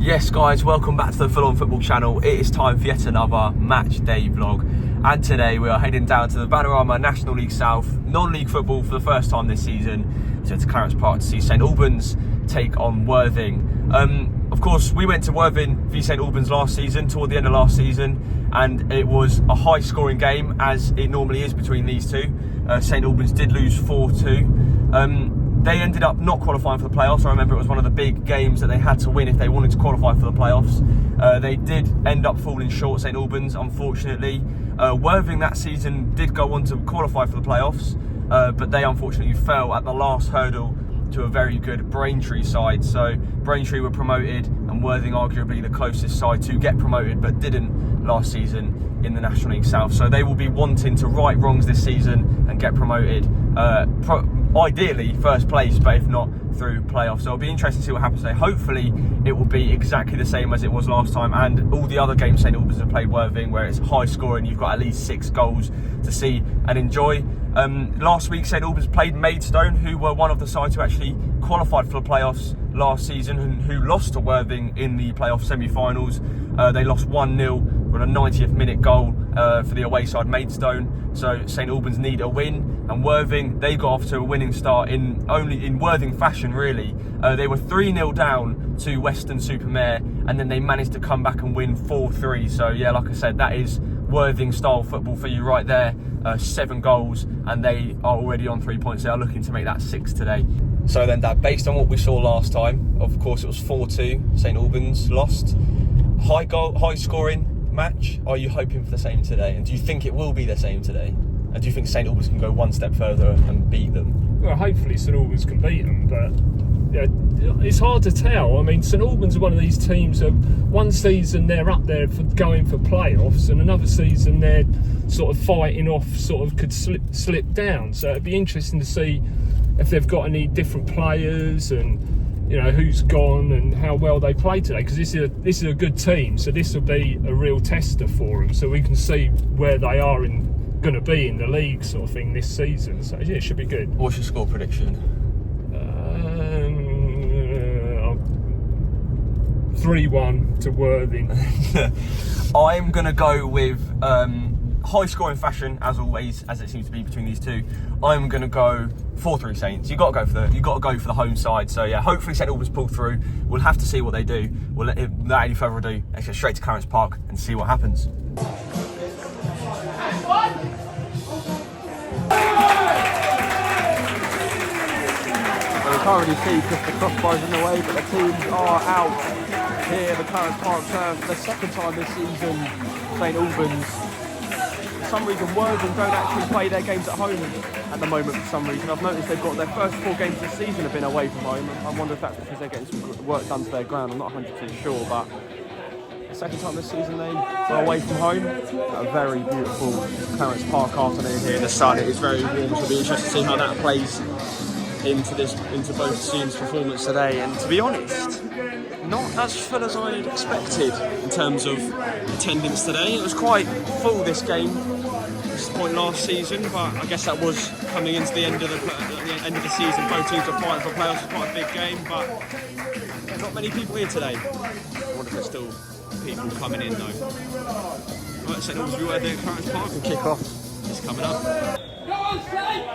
Yes guys, welcome back to the Full On Football channel. It is time for yet another match day vlog, and today we are heading down to the Vanarama National League South non-league football for the first time this season, to Clarence Park to see St Albans take on Worthing. Of course, we went to Worthing v St Albans last season, toward the end of last season, and it was a high scoring game as it normally is between these two. St Albans did lose 4-2. They ended up not qualifying for the playoffs. I remember it was one of the big games that they had to win if they wanted to qualify for the playoffs. They did end up falling short, St Albans, unfortunately. Worthing that season did go on to qualify for the playoffs, but they unfortunately fell at the last hurdle to a very good Braintree side. So Braintree were promoted and Worthing arguably the closest side to get promoted, but didn't last season in the National League South. So they will be wanting to right wrongs this season and get promoted. Ideally first place, but if not, through playoffs. So it'll be interesting to see what happens today. Hopefully it will be exactly the same as it was last time, and all the other games St Albans have played Worthing, where it's high scoring, you've got at least 6 goals to see and enjoy. Last week St Albans played Maidstone, who were one of the sides who actually qualified for the playoffs last season and who lost to Worthing in the playoff semi-finals. They lost 1-0 with a 90th minute goal for the away side Maidstone. So St Albans need a win, and Worthing, they got off to a winning start in Worthing fashion really. They were 3-0 down to Weston-super-Mare, and then they managed to come back and win 4-3. So yeah, like I said, that is Worthing style football for you right there. 7 goals, and they are already on 3 points. They are looking to make that 6 today. So then, Dad, based on what we saw last time, of course it was 4-2, St Albans lost. High scoring match. Are you hoping for the same today? And do you think it will be the same today? And do you think St Albans can go one step further and beat them? Well, hopefully St Albans can beat them, but yeah, it's hard to tell. I mean, St Albans are one of these teams that one season they're up there for going for playoffs, and another season they're sort of fighting off, sort of could slip down. So it'd be interesting to see if they've got any different players and, you know, who's gone and how well they play today, because this is a good team, so this will be a real tester for them, so we can see where they are going to be in the league sort of thing this season. So yeah, it should be good. What's your score prediction? 3-1 to Worthing. I'm going to go with high scoring fashion, as always, as it seems to be between these two. I'm going to go 4-3 Saints. You've got to go for the home side. So yeah, hopefully St Albans pull through. We'll have to see what they do. Without any further ado, let's go straight to Clarence Park and see what happens. We can't really see because the crossbars in the way, but the teams are out here at the Clarence Park turf for the second time this season. St Albans, for some reason, Worthing don't actually play their games at home at the moment for some reason. I've noticed they've got their first 4 games this season have been away from home. I wonder if that's because they're getting some work done to their ground. I'm not 100% sure, but the second time this season they were away from home. A very beautiful Clarence Park afternoon here in the sun. It is very warm, so it'll be interesting to see how that plays into both teams' performance today. And to be honest, not as full as I'd expected in terms of attendance today. It was quite full this game, this point last season, but I guess that was coming into the end of the season. Both teams are fighting for playoffs. It's quite a big game, but not many people here today. I wonder if there's still people coming in though. Right, St Albans will be there at Clarence Park and kick off. It's coming up. Go on, Saint!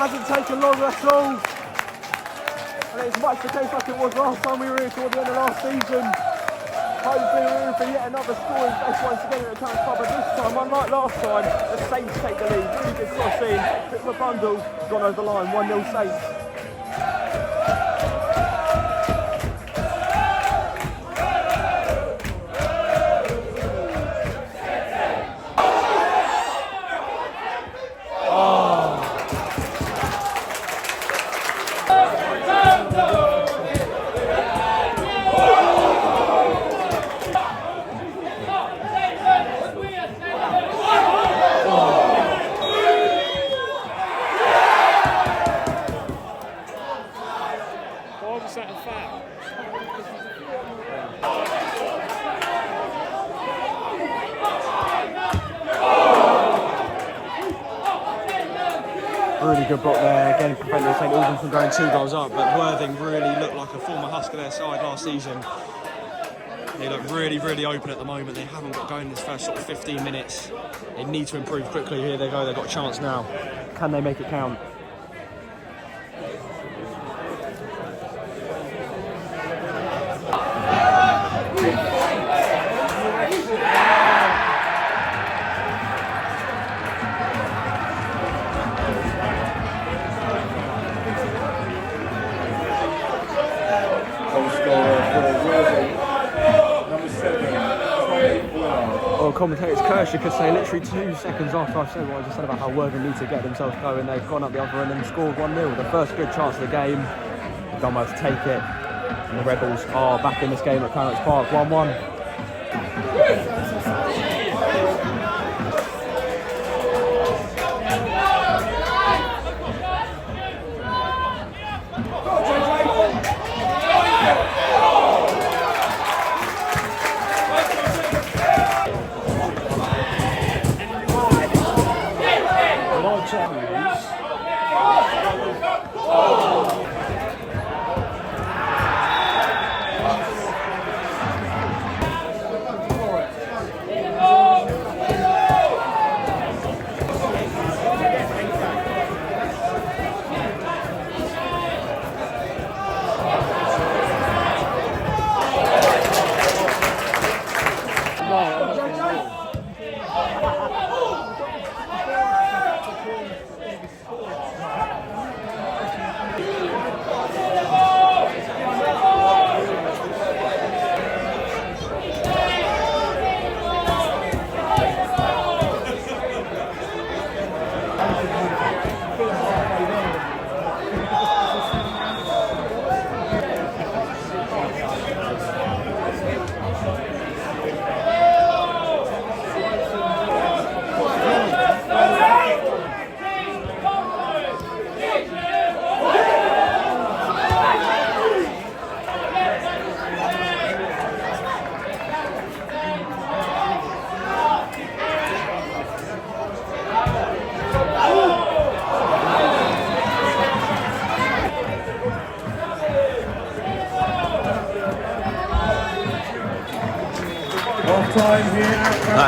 hasn't taken long at all. And it's much the case like it was last time we were here toward the end of last season. Hopefully we're in for yet another scoring fest once again at the Current Club, but this time, unlike last time, the Saints take the lead. Really good crossing, bit of a bundle, gone over the line, 1-0 Saints. Really good block there, again preventing St Albans from going 2 goals up, but Worthing really looked like a former Husker their side last season. They look really, really open at the moment. They haven't got going in this first sort of 15 minutes. They need to improve quickly. Here they go, they've got a chance now. Can they make it count? Well, commentators Kershaw could say literally 2 seconds after I said what I just said about how Worthing need to get themselves going, they've gone up the other end and scored 1-0. The first good chance of the game. They've done well to take it. And the Rebels are back in this game at Clarence Park, 1-1.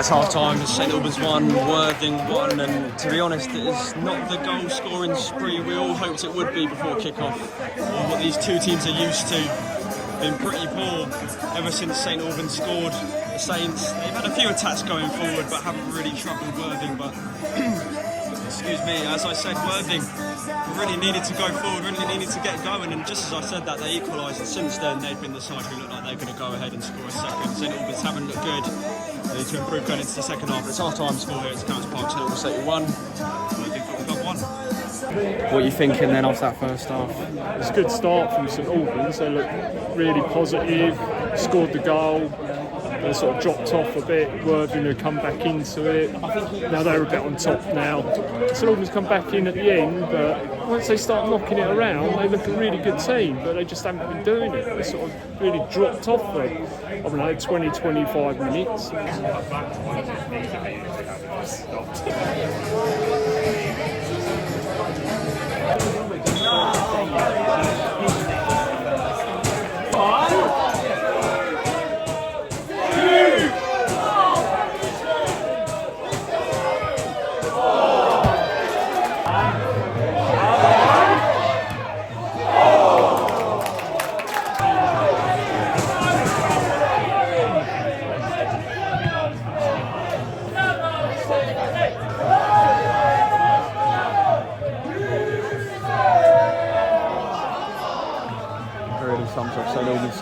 That's half time. St Albans 1, Worthing 1, and to be honest, it is not the goal scoring spree we all hoped it would be before kick-off, or what these two teams are used to. Been pretty poor ever since St Albans scored. The Saints, they've had a few attacks going forward but haven't really troubled Worthing, but excuse me, as I said, Worthing really needed to go forward, really needed to get going, and just as I said that, they equalised, and since then they've been the side who look like they're going to go ahead and score a second. St Albans haven't looked good. They need to improve going into the second half. It's half-time score here at Clarence Park. St Albans 31, Worthing Football Club 1. What are you thinking then after that first half? It's a good start from St Albans. They look really positive, scored the goal. They sort of dropped off a bit. Worthing had come back into it. Now they're a bit on top now. St Albans come back in at the end, but once they start knocking it around, they look a really good team, but they just haven't been doing it. They sort of really dropped off for, I don't know, 20, 25 minutes.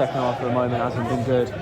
second half at the moment hasn't been good.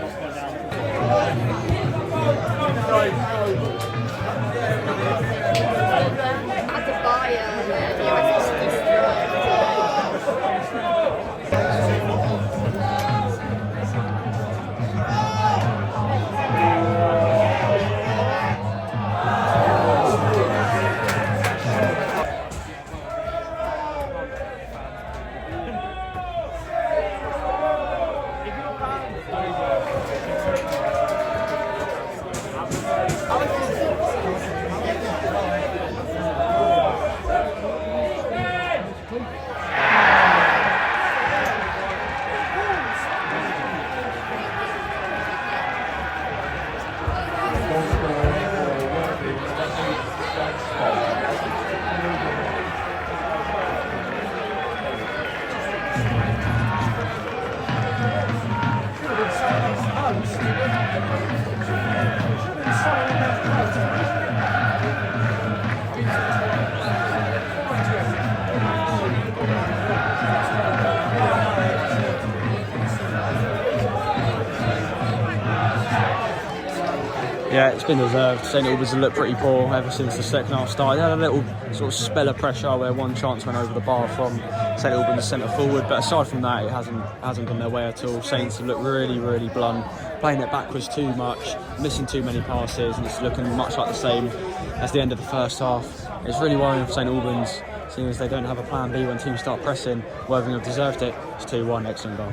Yeah, it's been deserved. St Albans have looked pretty poor ever since the second half started. They had a little sort of spell of pressure where one chance went over the bar from St Albans centre forward, but aside from that, it hasn't gone their way at all. Saints have looked really, really blunt, playing it backwards too much, missing too many passes, and it's looking much like the same as the end of the first half. It's really worrying for St Albans, seeing as they don't have a plan B when teams start pressing. Worthing have deserved it. It's 2-1, excellent goal.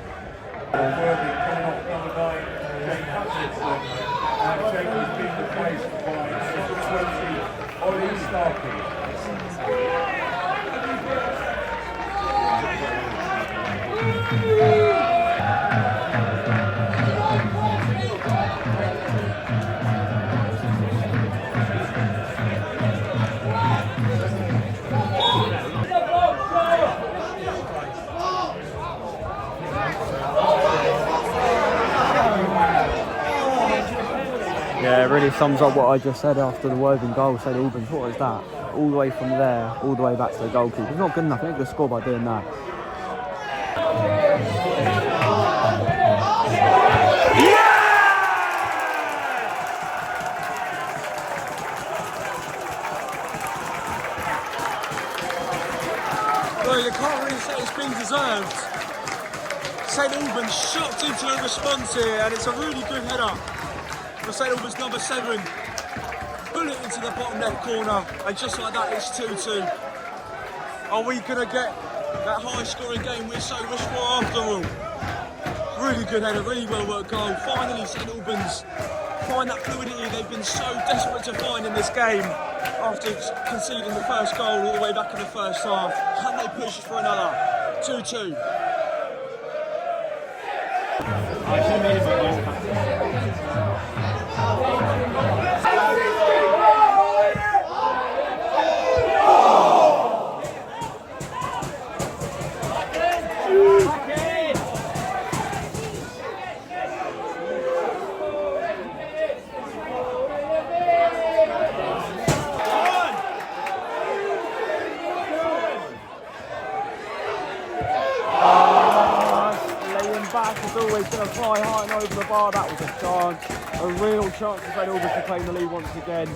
Yeah, it really sums up what I just said after the Worthing goal. St Albans, what was that? All the way from there, all the way back to the goalkeeper. It's not good enough. They ain't going to score by doing that. Well, you can't really say it's been deserved. St Albans shocked into a response here, and it's a really good header for St Albans number 7. Bullet into the bottom left corner, and just like that, it's 2-2. Are we going to get that high-scoring game we so wish for after all? Really good header, really well-worked goal. Finally, St Albans find that fluidity they've been so desperate to find in this game after conceding the first goal all the way back in the first half. Can they push for another? 2-2. It's always going to fly high and over the bar. That was a chance, a real chance for St Albans to claim the lead once again.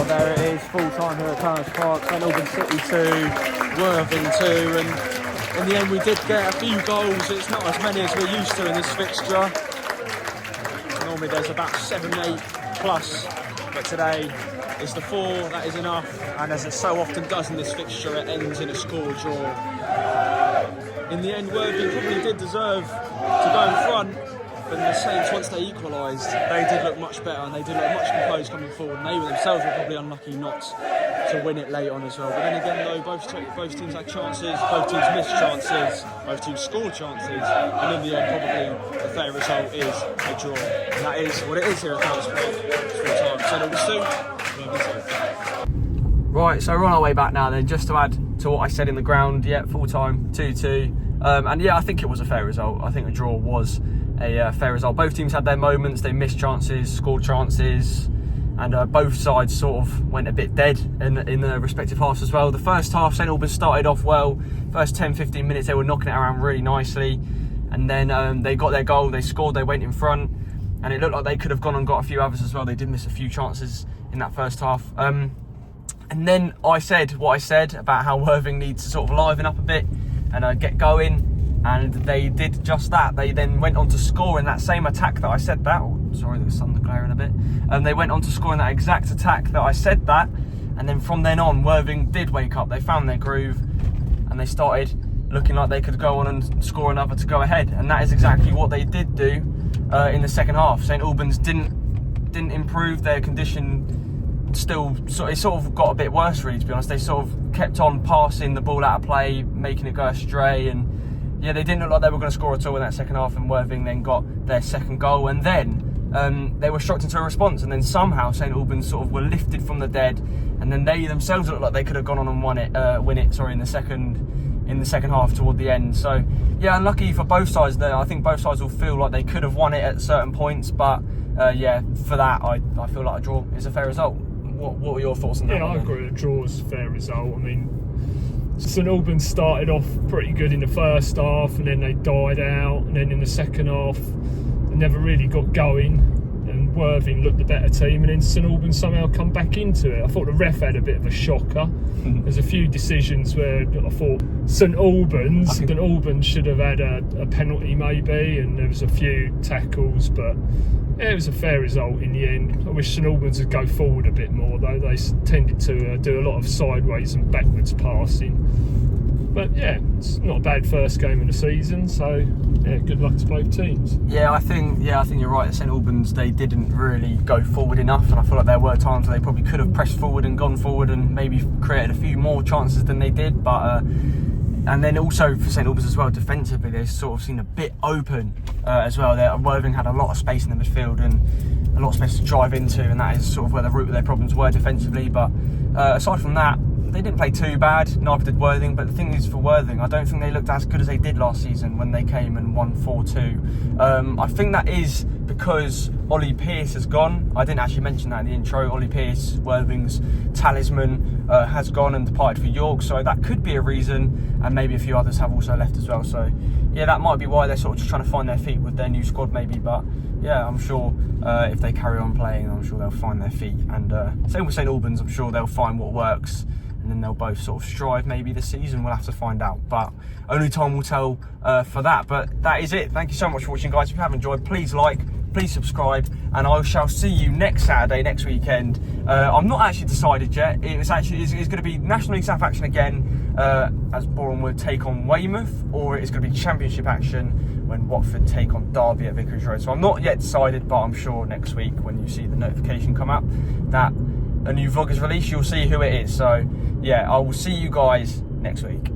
Well, there it is, full time here at Clarence Park. St Albans City 2, Worthing 2, and in the end we did get a few goals. It's not as many as we're used to in this fixture. Normally there's about 7, 8 plus, but today is the 4, that is enough. And as it so often does in this fixture, it ends in a score draw. In the end, Worthing probably did deserve to go in front. But the Saints, once they equalised, they did look much better and they did look much composed coming forward. And they themselves were probably unlucky not to win it late on as well. But then again, though, both teams had chances, both teams missed chances, both teams scored chances, and in the end, probably the fair result is a draw. And that is what it is here at Clarence Park. Full time. St Albans 2. Right, so we're on our way back now then, just to add to what I said in the ground. Yeah, full time, 2-2. And yeah, I think it was a fair result. I think a draw was a fair result. Both teams had their moments, they missed chances, scored chances, and both sides sort of went a bit dead in the respective halves as well. The first half, St Albans started off well. First 10-15 minutes they were knocking it around really nicely, and then they got their goal, they scored, they went in front, and it looked like they could have gone and got a few others as well. They did miss a few chances in that first half. And then I said what I said about how Worthing needs to sort of liven up a bit and get going. And they did just that. They then went on to score in that same attack that I said that. Oh, sorry, the sun's glaring a bit. They went on to score in that exact attack that I said that. And then from then on, Worthing did wake up. They found their groove and they started looking like they could go on and score another to go ahead. And that is exactly what they did do in the second half. St Albans didn't improve their condition. Still, so it sort of got a bit worse, really, to be honest. They sort of kept on passing the ball out of play, making it go astray, and yeah, they didn't look like they were going to score at all in that second half, and Worthing then got their second goal, and then they were shocked into a response, and then somehow St Albans sort of were lifted from the dead, and then they themselves looked like they could have gone on and win it in the second half toward the end. So yeah, unlucky for both sides there. I think both sides will feel like they could have won it at certain points, but yeah, for that I feel like a draw is a fair result. What were your thoughts on that? Yeah, I agree. A draw is a fair result. I mean, St Albans started off pretty good in the first half, and then they died out, and then in the second half they never really got going, and Worthing looked the better team, and then St Albans somehow come back into it. I thought the ref had a bit of a shocker. There's a few decisions where I thought St Albans should have had a penalty maybe, and there was a few tackles, but yeah, it was a fair result in the end. I wish St Albans would go forward a bit more, though. They tended to do a lot of sideways and backwards passing. But yeah, it's not a bad first game of the season, so yeah, good luck to both teams. Yeah, I think you're right. At St Albans, they didn't really go forward enough, and I feel like there were times where they probably could have pressed forward and gone forward and maybe created a few more chances than they did. But and then also for St Albans as well, defensively, they sort of seemed a bit open as well. Worthing had a lot of space in the midfield and a lot of space to drive into, and that is sort of where the root of their problems were defensively. But aside from that, they didn't play too bad, neither did Worthing. But the thing is, for Worthing, I don't think they looked as good as they did last season when they came and won 4-2. I think that is because Ollie Pearce has gone. I didn't actually mention that in the intro. Ollie Pearce, Worthing's talisman, has gone and departed for York, so that could be a reason, and maybe a few others have also left as well. So yeah, that might be why they're sort of just trying to find their feet with their new squad maybe. But yeah, I'm sure if they carry on playing, I'm sure they'll find their feet. And same with St Albans, I'm sure they'll find what works, and then they'll both sort of strive maybe this season. We'll have to find out, but only time will tell for that. But that is it. Thank you so much for watching, guys. If you have enjoyed, please like, please subscribe, and I shall see you next Saturday, next weekend. I'm not actually decided yet. It's going to be National League South action again, as Bournemouth take on Weymouth, or it's going to be Championship action when Watford take on Derby at Vicarage Road. So I'm not yet decided, but I'm sure next week when you see the notification come up that a new vlog is released, you'll see who it is. So yeah, I will see you guys next week.